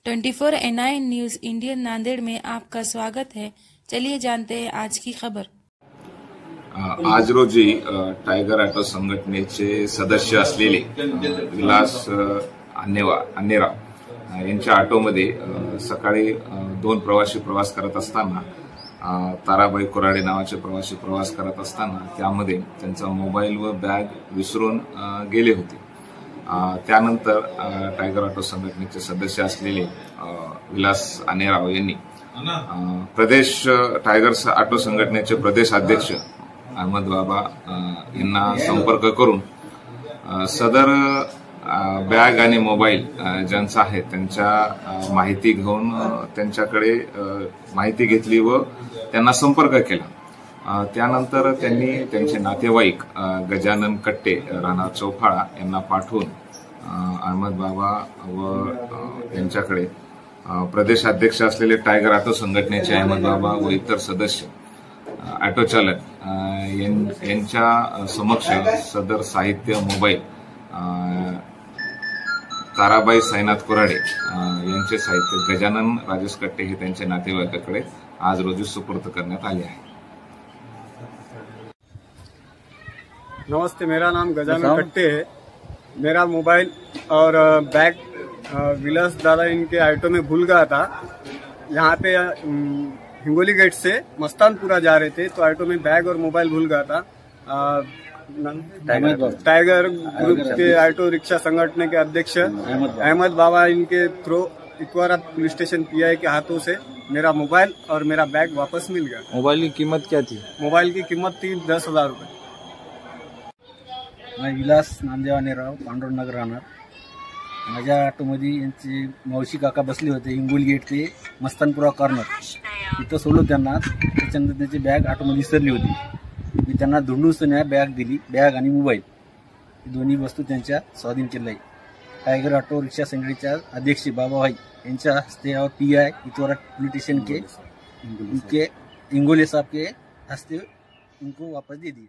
24 NI news Indian Nanded में आपका स्वागत है। चलिए जानते हैं आज की खबर। आज रोजी टायगर ऑटो संघटनेचे सदस्य असलेले विलास अन्नेराव यांच्या ऑटोमध्ये सकाळी दोन प्रवासी प्रवास करत असताना ताराबाई कोराडे नावाचे प्रवासी प्रवास करत असताना त्यामध्ये त्यांचा मोबाईल व बॅग विसरून गेले होते। त्यानंतर टायगर ऑटो संघटनेचे सदस्य असलेले विलास अन्नेराव यांनी प्रदेश टायगर ऑटो संघटनेचे प्रदेश अध्यक्ष अहमद बाबा यांना संपर्क करून सदर बॅग आणि मोबाईल ज्यांचा आहे त्यांच्या माहिती घेऊन त्यांच्याकडे माहिती घेतली व त्यांना संपर्क केला। त्यानंतर त्यांनी त्यांचे नातेवाईक गजानन कट्टे राहणार चौफाळा यांना पाठवून अहमद बाबा व त्यांच्याकडे प्रदेश अध्यक्ष असलेले टायगर ऑटो संघटनेचे अहमद बाबा व इतर सदस्य ऑटो चालक यांच्या समक्ष सदर साहित्य मोबाईल ताराबाई साईनाथ कोराडे यांचे साहित्य गजानन राजेश कट्टे हे त्यांच्या नातेवाईकाकडे आज रोजी सुपूर्द करण्यात आले आहे। नमस्ते, मेरा नाम गजानन कट्टे है। मेरा मोबाइल और बैग विलास दादा इनके ऑटो में भूल गया था। यहाँ पे हिंगोली गेट से मस्तानपुरा जा रहे थे तो ऑटो में बैग और मोबाइल भूल गया था। टाइगर ग्रुप के ऑटो रिक्शा संगठन के अध्यक्ष अहमद बाबा इनके थ्रू इकवारा पुलिस स्टेशन PI के हाथों से मेरा मोबाइल और मेरा बैग वापस मिल गया। मोबाइल की कीमत क्या थी? मोबाइल की कीमत थी 10,000 रुपये। मैं विलास नामदेव अन्नेराव पांडुरंगनगर राहणार। माझ्या ऑटोमध्ये यांचे मावशी काका बसले होते हिंगोली गेट ते मस्तानपुरा कॉर्नर, तिथं सोडलो त्यांना। त्याच्यानंतर त्यांची बॅग ऑटोमध्ये विसरली होती। मी त्यांना धुंडून बॅग दिली, बॅग आणि मोबाईल दोन्ही वस्तू त्यांच्या स्वाधीन केल्या। टायगर ऑटो रिक्शा संघटनेच्या अध्यक्ष बाबाभाई यांच्या हस्ते और PI इतवारा पुलिस स्टेशन के हिंगोली साहब के हस्ते उनको वापस दे दिए।